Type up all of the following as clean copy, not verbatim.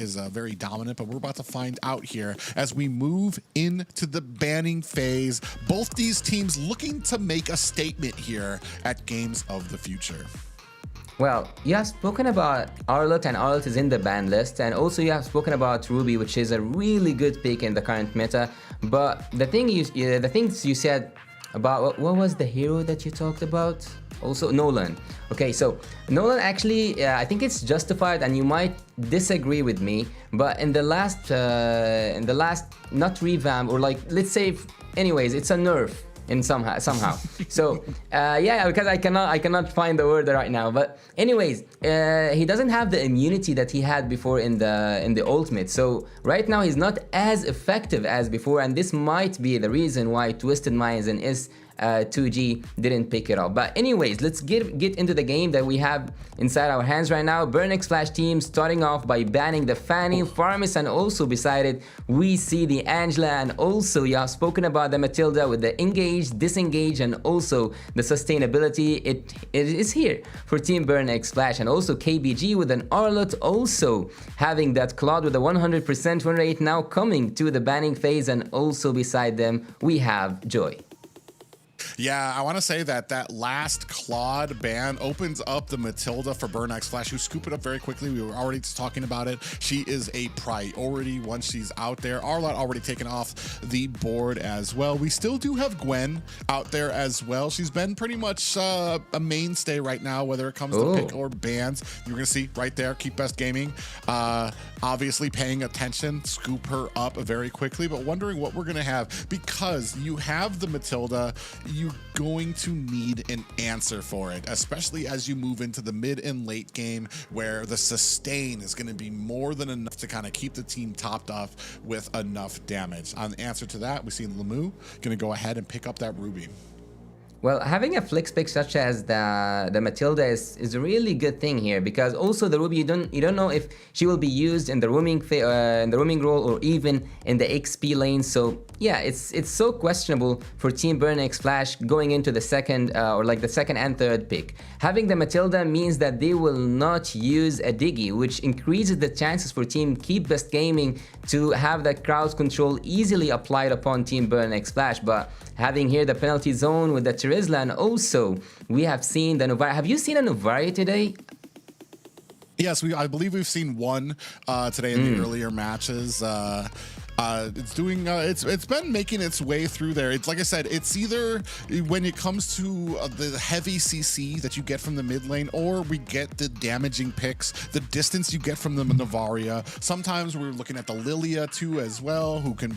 is very dominant, but we're about to find out here as we move into the banning phase. Both these teams looking to make a statement here at Games of the Future. Well, you have spoken about Arlott, and Arlott is in the ban list, and also you have spoken about Ruby, which is a really good pick in the current meta. But the things you said about what was the hero that you talked about? Also Nolan. Okay, so Nolan actually, I think it's justified, and you might disagree with me, but in the last not revamp, or like, let's say, anyways, it's a nerf in somehow. So yeah, because I cannot find the word right now, but anyways, he doesn't have the immunity that he had before in the ultimate. So right now he's not as effective as before, and this might be the reason why Twisted Minds and 2G didn't pick it up. But anyways, let's get into the game that we have inside our hands right now. Burnex Flash team starting off by banning the Fanny, Farmis, and also beside it we see the Angela, and also you have spoken about the Matilda with the engage, disengage, and also the sustainability. It is here for Team Burnex Flash, and also KBG with an Arlott also having that Claude with a 100% win rate now coming to the banning phase, and also beside them we have Joy. Yeah, I want to say that last Claude ban opens up the Matilda for Burnex Flash, who scoop it up very quickly. We were already talking about it. She is a priority once she's out there. Arlott already taken off the board as well. We still do have Gwen out there as well. She's been pretty much a mainstay right now, whether it comes to pick or bans. You're going to see right there, KEEPBEST Gaming, obviously paying attention, scoop her up very quickly, but wondering what we're going to have, because you have the Matilda. You're going to need an answer for it, especially as you move into the mid and late game, where the sustain is going to be more than enough to kind of keep the team topped off with enough damage. On the answer to that, we see Lemu going to go ahead and pick up that Ruby. Well, having a flex pick such as the Matilda is a really good thing here, because also the Ruby, you don't know if she will be used in the roaming role or even in the XP lane. So yeah, it's so questionable for Team Burnex Flash going into the second or like the second and third pick. Having the Matilda means that they will not use a Diggy, which increases the chances for Team KEEPBEST Gaming to have that crowd control easily applied upon Team Burnex Flash. But having here the penalty zone with the Terizla, and also we have seen the Novaria. Have you seen a Novaria today? Yes, I believe we've seen one today in the earlier matches. It's doing it's been making its way through there. It's like I said, it's either when it comes to the heavy CC that you get from the mid lane, or we get the damaging picks, the distance you get from the Novaria. Sometimes we're looking at the Lilia too as well, who can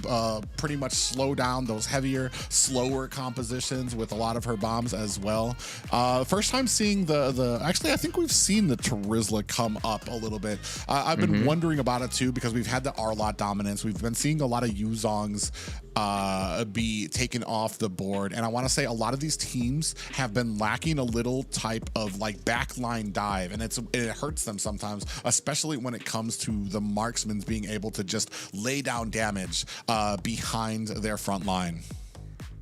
pretty much slow down those heavier, slower compositions with a lot of her bombs as well. First time seeing actually I think we've seen the Terizla come up a little bit. I've been wondering about it too, because we've had the Arlott dominance. We've been seeing a lot of Yuzongs be taken off the board, and I want to say a lot of these teams have been lacking a little type of like backline dive, and it hurts them sometimes, especially when it comes to the marksmen being able to just lay down damage behind their front line.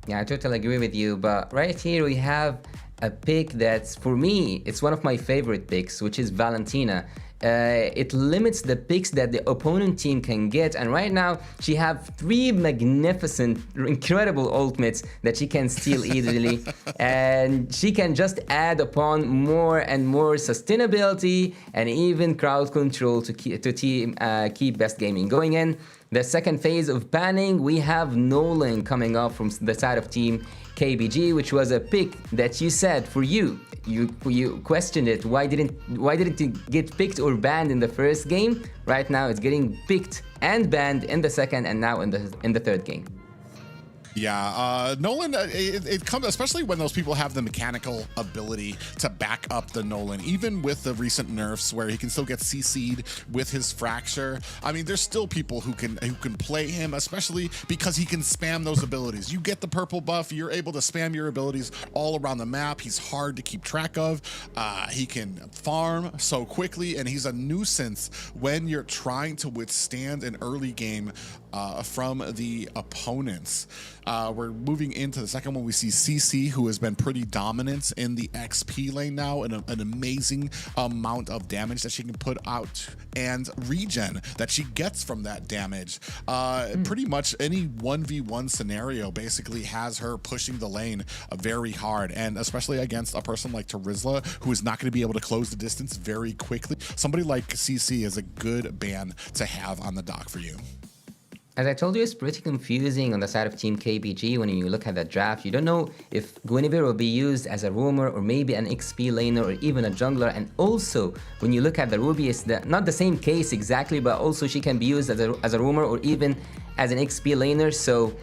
Yeah, I totally agree with you, but right here we have a pick that's, for me, it's one of my favorite picks, which is Valentina. It limits the picks that the opponent team can get, and right now she have 3 magnificent, incredible ultimates that she can steal easily, and she can just add upon more and more sustainability and even crowd control to Team KEEPBEST Gaming. Going in the second phase of banning, we have Nolan coming up from the side of Team KBG, which was a pick that you said for you questioned it. Why didn't it get picked or banned in the first game? Right now it's getting picked and banned in the second, and now in the third game. Yeah, Nolan, it comes, especially when those people have the mechanical ability to back up the Nolan, even with the recent nerfs where he can still get CC'd with his fracture. I mean, there's still people who can play him, especially because he can spam those abilities. You get the purple buff, you're able to spam your abilities all around the map. He's hard to keep track of. He can farm so quickly, and he's a nuisance when you're trying to withstand an early game from the opponents. We're moving into the second one. We see CC, who has been pretty dominant in the XP lane now, and an amazing amount of damage that she can put out, and regen that she gets from that damage. Pretty much any 1v1 scenario basically has her pushing the lane very hard, and especially against a person like Terizla, who is not going to be able to close the distance very quickly. Somebody like CC is a good ban to have on the dock for you. As I told you, it's pretty confusing on the side of Team KBG when you look at the draft. You don't know if Guinevere will be used as a roamer or maybe an XP laner or even a jungler. And also, when you look at the Ruby, it's not the same case exactly, but also she can be used as a roamer or even as an XP laner. So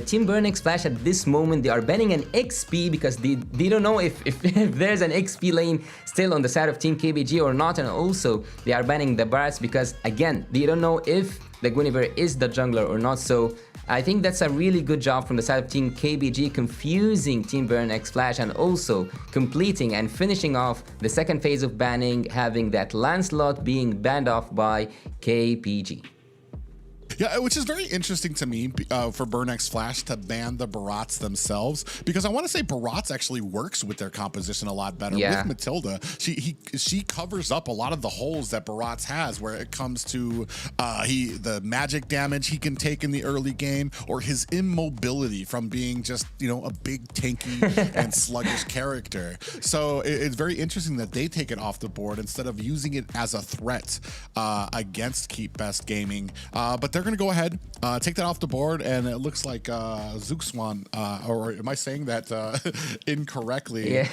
Team Burn X Flash at this moment, they are banning an XP because they don't know if there's an XP lane still on the side of Team KBG or not. And also, they are banning the Barats because, again, they don't know if the Guinevere is the jungler or not. So I think that's a really good job from the side of Team KBG, confusing Team Burn X Flash and also completing and finishing off the second phase of banning, having that Lancelot being banned off by KPG. Yeah, which is very interesting to me for Burn X Flash to ban the Barats themselves, because I want to say Barats actually works with their composition a lot better. Yeah. With Matilda, she covers up a lot of the holes that Barats has, where it comes to the magic damage he can take in the early game, or his immobility from being just, you know, a big tanky and sluggish character. So it's very interesting that they take it off the board instead of using it as a threat against KEEPBEST Gaming. But they're going to go ahead, take that off the board, and it looks like Zookswan, or am I saying that incorrectly? Yeah.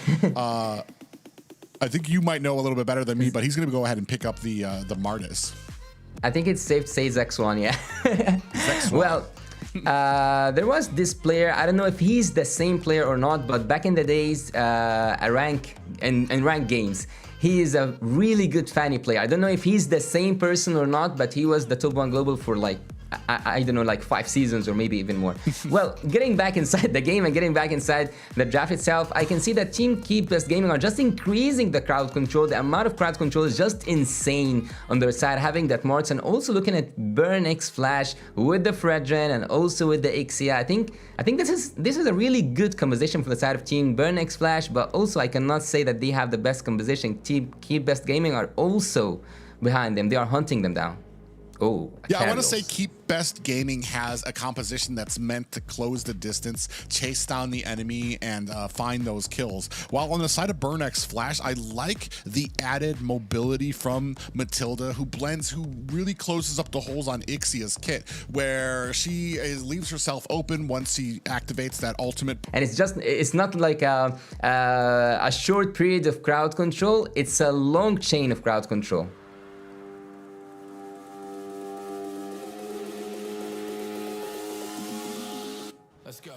I think you might know a little bit better than me, but he's going to go ahead and pick up the Martis. I think it's safe to say Zexwan, yeah. Zexwan. Well, there was this player, I don't know if he's the same player or not, but back in the days, in ranked games, he is a really good Fanny player. I don't know if he's the same person or not, but he was the top 1 global for like, I don't know, like 5 seasons or maybe even more. Well, getting back inside the game and getting back inside the draft itself, I can see that Team KEEPBEST Gaming are just increasing the crowd control. The amount of crowd control is just insane on their side, having that Morts, and also looking at Burn X Flash with the Fredren and also with the Ixia. I think this is a really good composition for the side of Team Burn X Flash, but also I cannot say that they have the best composition. Team KEEPBEST Gaming are also behind them. They are hunting them down. Oh, yeah, I want to say KEEPBEST Gaming has a composition that's meant to close the distance, chase down the enemy, and find those kills. While on the side of Burn X Flash, I like the added mobility from Matilda, who really closes up the holes on Ixia's kit, where she leaves herself open once she activates that ultimate. And it's not like a short period of crowd control, it's a long chain of crowd control. Let's go.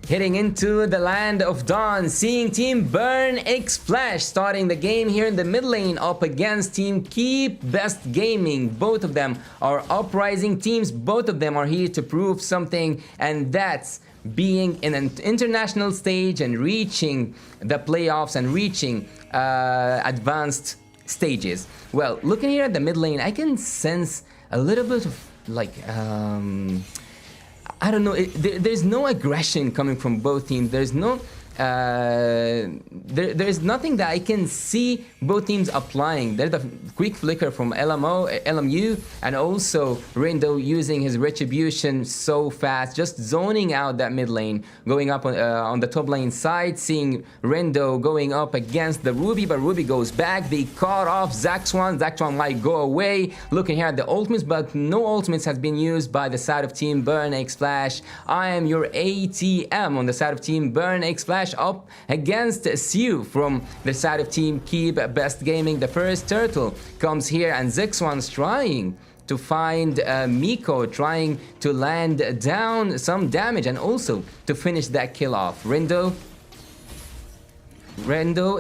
Heading into the land of dawn, seeing Team Burn X Flash starting the game here in the mid lane up against Team KEEPBEST Gaming. Both of them are uprising teams. Both of them are here to prove something, and that's being in an international stage and reaching the playoffs and reaching advanced stages. Well, looking here at the mid lane, I can sense a little bit of like I don't know, there's no aggression coming from both teams. There's no there's nothing that I can see both teams applying. There's a quick flicker from LMU, and also Rindo using his retribution so fast, just zoning out that mid lane, going up on the top lane side, seeing Rindo going up against the Ruby, but Ruby goes back. They caught off Zexwan. Zexwan might go away. Looking here at the ultimates, but no ultimates has been used by the side of Team Burn X Flash. I am your ATM on the side of Team Burn X Flash, up against Siu from the side of Team KEEPBEST Gaming. The first turtle comes here, and Zexwan's trying to find Miko, trying to land down some damage and also to finish that kill off. Rindo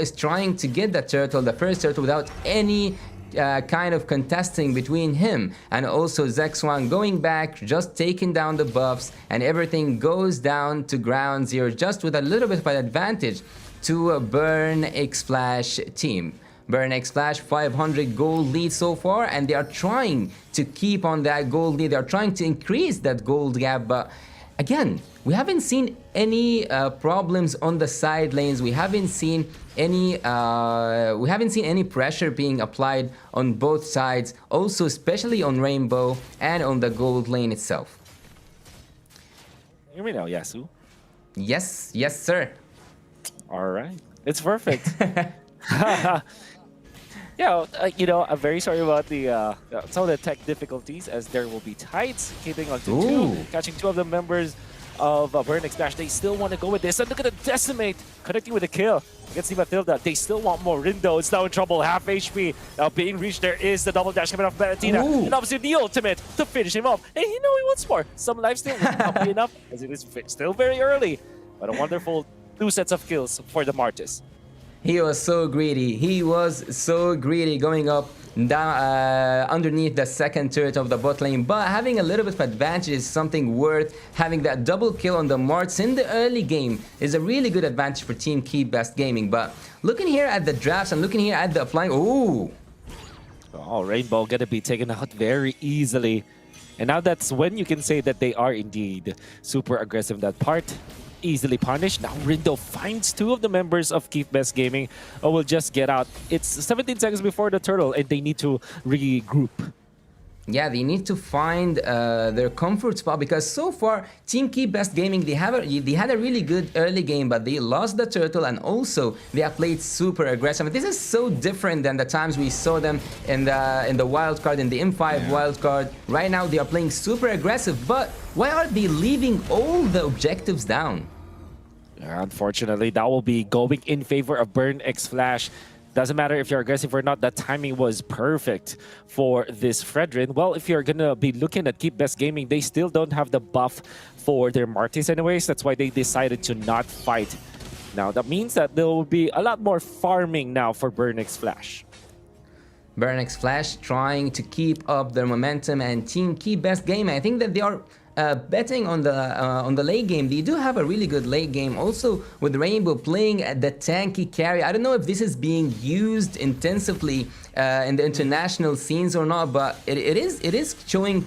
is trying to get that turtle, the first turtle, without any kind of contesting between him and also Zexwan going back, just taking down the buffs, and everything goes down to ground zero, just with a little bit of an advantage to a Burn X Flash team. Burn X Flash 500 gold lead so far, and they are trying to keep on that gold lead. They are trying to increase that gold gap, but again, we haven't seen any problems on the side lanes. We haven't seen any pressure being applied on both sides. Also, especially on Rainbow and on the gold lane itself. Hear me now, Yasu? Yes, yes, sir. All right, it's perfect. Yeah, you know, I'm very sorry about the some of the tech difficulties, as there will be tides keeping on to two, catching two of the members of Burn X Flash. They still want to go with this, and look at the decimate connecting with the kill against Matilda. They still want more. Rindo is now in trouble, half HP now being reached. There is the double dash coming off Valentina, and obviously the ultimate to finish him off. And you know he wants more. Some life steal will not be enough, as it is still very early, but a wonderful 2 sets of kills for the Martis. He was so greedy. He was so greedy going up down underneath the second turret of the bot lane. But having a little bit of advantage is something worth. Having that double kill on the Marts in the early game is a really good advantage for Team KEEPBEST Gaming. But looking here at the drafts and looking here at the applying, oh, Rainbow gonna be taken out very easily. And now that's when you can say that they are indeed super aggressive in that part. Easily punished. Now Rindo finds 2 of the members of KEEPBEST Gaming or will just get out. It's 17 seconds before the turtle and they need to regroup. Yeah, they need to find their comfort spot, because so far Team KEEPBEST Gaming, they had a really good early game, but they lost the turtle, and also they have played super aggressive. This is so different than the times we saw them in the wild card, in the M5 wild card. Right now they are playing super aggressive, but why are they leaving all the objectives down? Unfortunately, that will be going in favor of Burn X Flash. Doesn't matter if you're aggressive or not, that timing was perfect for this Fredrin. Well, if you're going to be looking at KEEPBEST Gaming, they still don't have the buff for their Martis anyways. That's why they decided to not fight. Now, that means that there will be a lot more farming now for Burn X Flash. Burn X Flash trying to keep up their momentum, and Team KEEPBEST Gaming, I think that they are betting on the late game. They do have a really good late game. Also, with Rainbow playing at the tanky carry. I don't know if this is being used intensively in the international scenes or not, but it is showing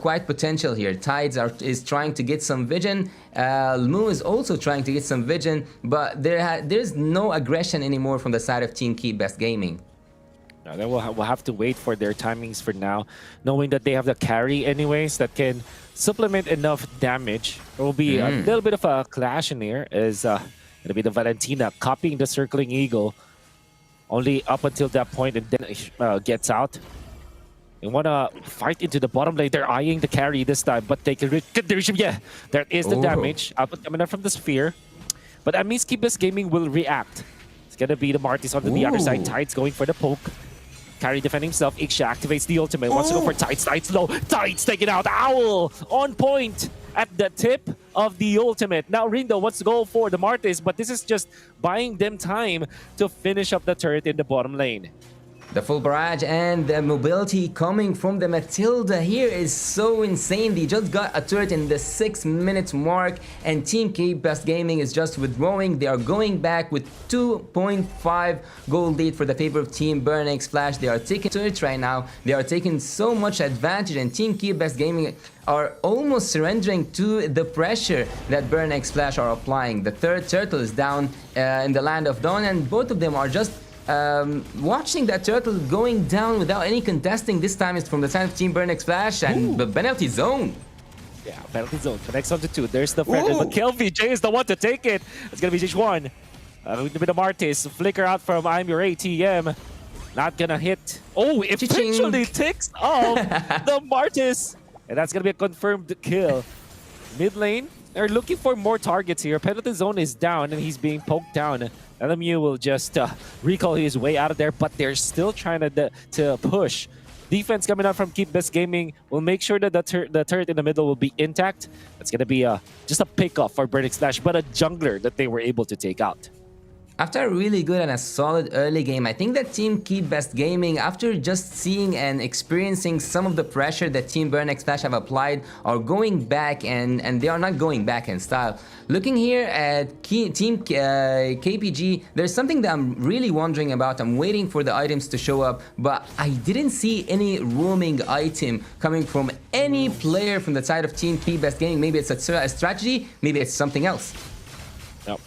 quite potential here. Tides is trying to get some vision. Lmu is also trying to get some vision, but there's no aggression anymore from the side of Team KEEPBEST Gaming. Now, then we'll have to wait for their timings for now, knowing that they have the carry anyways that can supplement enough damage. There will be a little bit of a clash in here, as it'll be the Valentina copying the circling eagle only up until that point, and then gets out. They want to fight into the bottom lane. They're eyeing the carry this time, but they can reach him. Yeah, there is the damage output coming up from the sphere. But that means KEEPBEST Gaming will react. It's going to be the Martis onto the other side. Tides going for the poke. Carry defending himself. Iksha activates the ultimate. Wants to go for Tides. Tides low. Tides taken out. Owl on point at the tip of the ultimate. Now Rindo wants to go for the Martis, but this is just buying them time to finish up the turret in the bottom lane. The full barrage and the mobility coming from the Matilda here is so insane. They just got a turret in the 6-minute mark, and Team KEEPBEST Gaming is just withdrawing. They are going back with 2.5 gold lead for the favor of Team Burn X Flash. They are taking turrets right now. They are taking so much advantage, and Team KEEPBEST Gaming are almost surrendering to the pressure that Burn X Flash are applying. The third turtle is down in the Land of Dawn, and both of them are just watching that turtle going down without any contesting. This time it's from the side of Team Burn X Flash, and the penalty zone. Yeah, penalty zone connects onto 2. There's the friend, but KLVJ is the one to take it. It's gonna be J1. With the Martis flicker out from I'm Your ATM. Not gonna hit. Oh, it eventually ticks off the Martis, and that's gonna be a confirmed kill. Mid lane, they're looking for more targets here. Penalty zone is down, and he's being poked down. LMU will just recall his way out of there, but they're still trying to push. Defense coming out from KEEPBEST Gaming will make sure that the turret in the middle will be intact. It's going to be just a pick-off for Burn X Flash, but a jungler that they were able to take out. After a really good and a solid early game, I think that Team KEEPBEST Gaming, after just seeing and experiencing some of the pressure that Team Burn X Flash have applied, are going back, and they are not going back in style. Looking here at Team KPG, there's something that I'm really wondering about. I'm waiting for the items to show up, but I didn't see any roaming item coming from any player from the side of Team KEEPBEST Gaming. Maybe it's a strategy, maybe it's something else. Yep.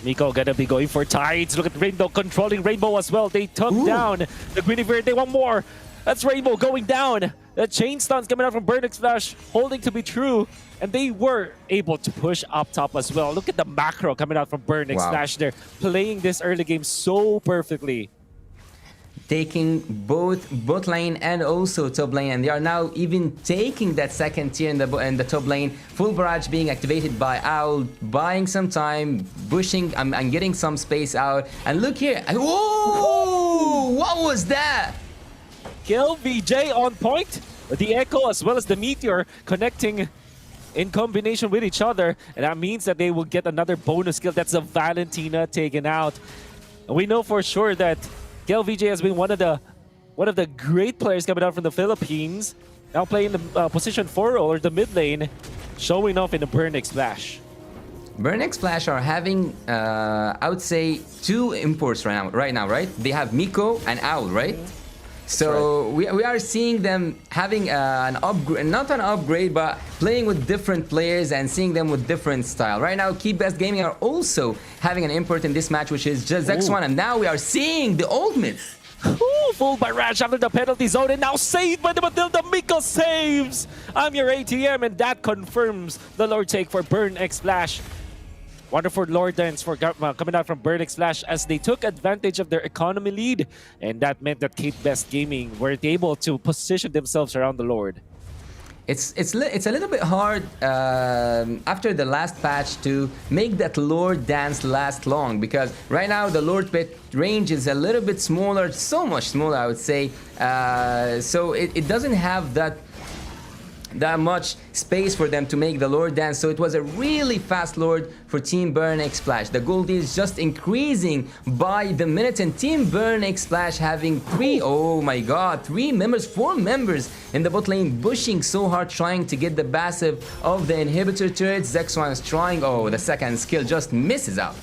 Miko gonna be going for tides. Look at Rainbow controlling Rainbow as well. They took down the Guinevere. They want more. That's Rainbow going down. The chain stuns coming out from Burn X Flash, holding to be true. And they were able to push up top as well. Look at the macro coming out from Burn X Flash. They're playing this early game so perfectly. Taking both bot lane and also top lane, and they are now even taking that second tier in the top lane. Full barrage being activated by Owl, buying some time, bushing and getting some space out. And look here, whoa! What was that? Kill VJ on point. The Echo as well as the Meteor connecting in combination with each other, and that means that they will get another bonus kill. That's a Valentina taken out. And we know for sure that KLVJ has been one of the great players coming out from the Philippines. Now playing the position 4 role or the mid lane, showing off in the Burn X Flash. Burn X Flash are having, I would say, 2 imports right now, right? They have Miko and Owl, right? So we are seeing them having an upgrade, not an upgrade, but playing with different players and seeing them with different style. Right now, KEEPBEST Gaming are also having an import in this match, which is just X1, and now we are seeing the ultimates. Ooh, full barrage after the penalty zone, and now saved by the Matilda. Miko saves. I'm your ATM, and that confirms the Lord take for Burn X Flash. Wonderful Lord dance for coming out from Burn X Flash as they took advantage of their economy lead, and that meant that KEEPBEST Gaming were able to position themselves around the Lord. It's a little bit hard after the last patch to make that Lord dance last long, because right now the Lord pit range is a little bit smaller, so much smaller I would say, so it doesn't have that much space for them to make the Lord dance. So it was a really fast Lord for Team Burn X Flash. The gold is just increasing by the minute, and Team Burn X Flash having 4 members in the bot lane, bushing so hard, trying to get the passive of the inhibitor turrets. Zexwan is trying, the second skill just misses out.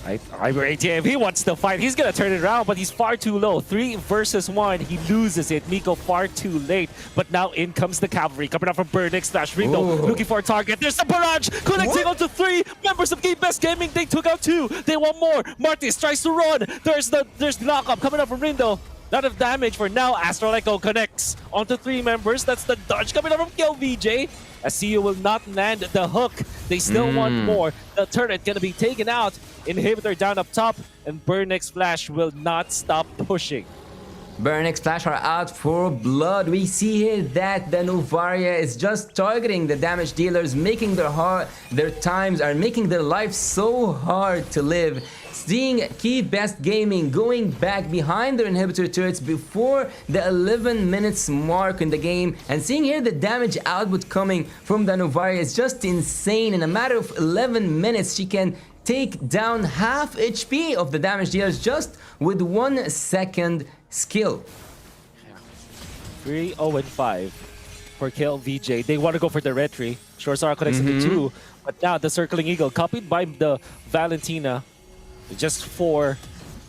ATM, he wants to fight. He's gonna turn it around, but he's far too low. 3 versus 1. He loses it. Miko far too late. But now in comes the cavalry coming out from Burn X Flash. Ringo looking for a target. There's the barrage connecting onto 3 members of KEEPBEST Gaming. They took out 2. They want more. Martis tries to run. There's the lockup coming up from Rindo. Not enough damage for now. Astral Echo connects onto 3 members. That's the dodge coming up from KLVJ. SCU will not land the hook. They still want more. The turret gonna be taken out. Inhibitor down up top, and Burn X Flash will not stop pushing. Burn X Flash are out for blood. We see here that the Novaria is just targeting the damage dealers, making their life so hard to live. Seeing KEEPBEST Gaming going back behind their inhibitor turrets before the 11 minutes mark in the game, and seeing here the damage output coming from the Novaria is just insane. In a matter of 11 minutes, she can take down half HP of the damage dealers just with 1 second skill. 3-0-5 for KLVJ. They want to go for the retry. Shorsara connects into 2, but now the Circling Eagle, copied by the Valentina, just 4,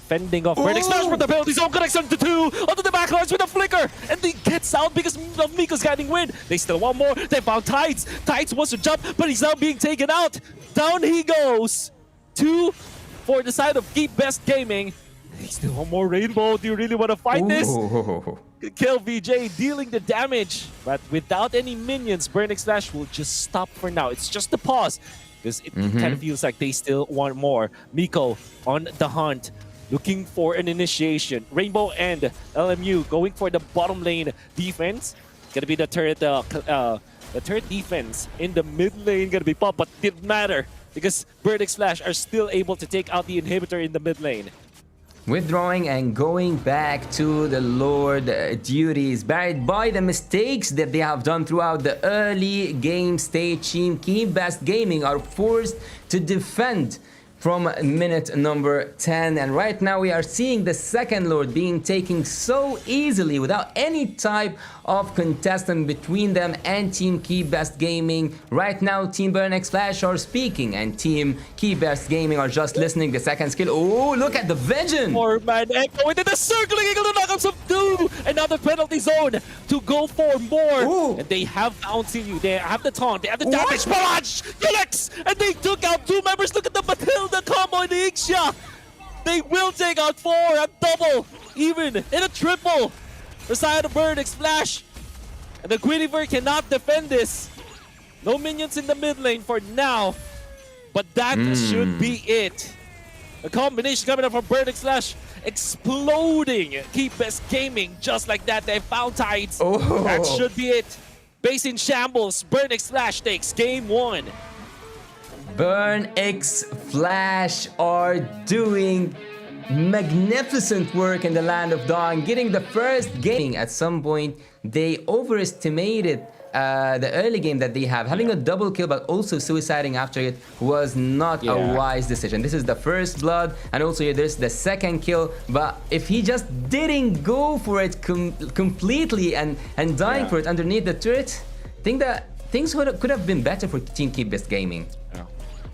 fending off Burn X Flash from the penalty zone, connects into 2, onto the backlines with a flicker, and he gets out because of Miko's getting win. They still want more. They found Tides. Tides wants to jump, but he's now being taken out. Down he goes. 2 for the side of KEEPBEST Gaming. They still want more Rainbow. Do you really want to fight this? KLVJ dealing the damage, but without any minions, Burn X Flash will just stop for now. It's just a pause, because it kind of feels like they still want more. Miko on the hunt, looking for an initiation. Rainbow and LMU going for the bottom lane defense. Gonna be the turret defense in the mid lane gonna be popped, but didn't matter because Burn X Flash are still able to take out the inhibitor in the mid lane. Withdrawing and going back to the Lord duties, buried by the mistakes that they have done throughout the early game stage. Team KEEPBEST Gaming are forced to defend from minute number 10, and right now we are seeing the second Lord being taken so easily without any type of contestant between them and Team KEEPBEST Gaming. Right now Team Burnex Flash are speaking and Team KEEPBEST Gaming are just listening. The second skill, oh, look at the vision! 4-man Echo into the circling eagle to knock out some doom, and now the penalty zone to go for more. Ooh. And they have bouncing you, they have the taunt, they have the damage barrage, Felix, and they took out 2 members. Look at the Matilda combo in the Ixia. They will take out 4, a double, even in a triple. The side of Burnex Flash, and the Guinevere cannot defend this. No minions in the mid lane for now, but that should be it. A combination coming up from Burnex Flash, exploding KEEPBEST Gaming just like that. They found tides. Oh. That should be it. Base in shambles. Burnex Flash takes game 1. Burnex Flash are doing magnificent work in the land of Dawn, getting the first game. At some point, they overestimated the early game that they have. Having a double kill but also suiciding after it was not a wise decision. This is the first blood, and also here there's the second kill, but if he just didn't go for it completely and dying for it underneath the turret, I think that things could have been better for Team KEEPBEST Gaming.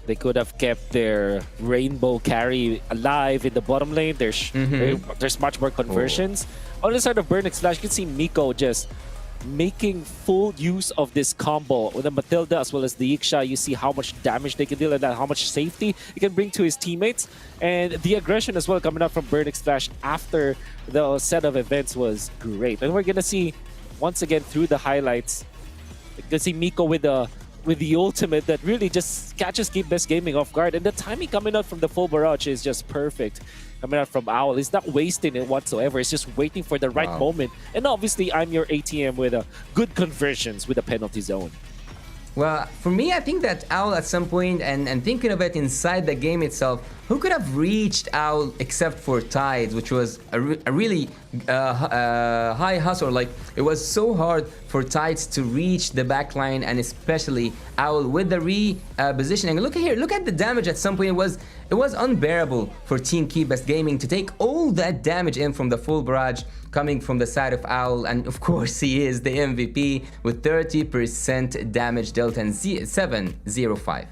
They could have kept their rainbow carry alive in the bottom lane. There's much more conversions. On the side of Burnex Flash, you can see Miko just making full use of this combo with the Matilda as well as the Ixia. You see how much damage they can deal and how much safety he can bring to his teammates. And the aggression as well coming up from Burnex Flash after the set of events was great. And we're going to see, once again, through the highlights, you can see Miko with the ultimate that really just catches KEEPBEST Gaming off guard. And the timing coming out from the full barrage is just perfect. Coming out from Owl, he's not wasting it whatsoever. He's just waiting for the right moment. And obviously, I'm your ATM with good conversions with the penalty zone. Well, for me, I think that Owl at some point, and thinking of it inside the game itself, who could have reached Owl except for Tides, which was a really high hustle. Like, it was so hard for Tides to reach the backline, and especially Owl with the repositioning. Look here, look at the damage at some point. It was unbearable for Team KEEPBEST Gaming to take all that damage in from the full barrage coming from the side of Owl, and of course he is the MVP with 30% damage delta and 705.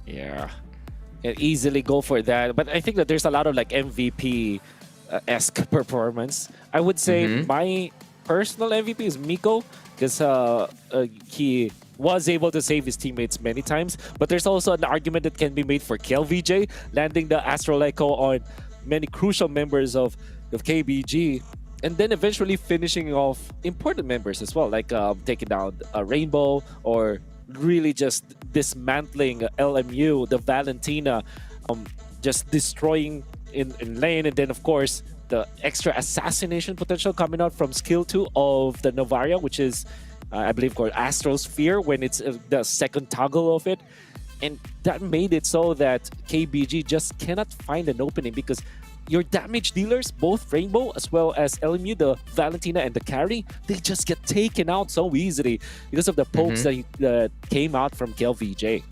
Yeah, can easily go for that. But I think that there's a lot of like MVP-esque performance. I would say my personal MVP is Miko, because he was able to save his teammates many times. But there's also an argument that can be made for KLVJ, landing the Astral Echo on many crucial members of KBG, and then eventually finishing off important members as well, like taking down a Rainbow, or really just dismantling LMU, the Valentina, just destroying in lane. And then of course the extra assassination potential coming out from skill 2 of the Novaria, which is I believe called Astrosphere, when it's the second toggle of it. And that made it so that KBG just cannot find an opening, because your damage dealers, both Rainbow as well as LMU, the Valentina and the carry, they just get taken out so easily because of the pokes that came out from KLVJ.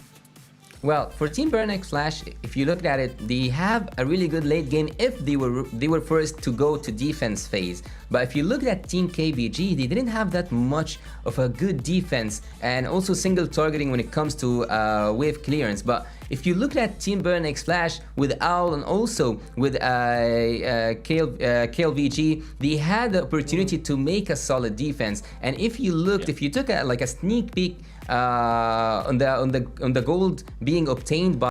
Well, for Team Burnex Flash, if you look at it, they have a really good late game if they were first to go to defense phase. But if you look at Team KBG, they didn't have that much of a good defense and also single targeting when it comes to wave clearance. But if you look at Team Burnex Flash with Owl and also with KLVG, they had the opportunity to make a solid defense. And if you looked, if you took like a sneak peek on the gold being obtained by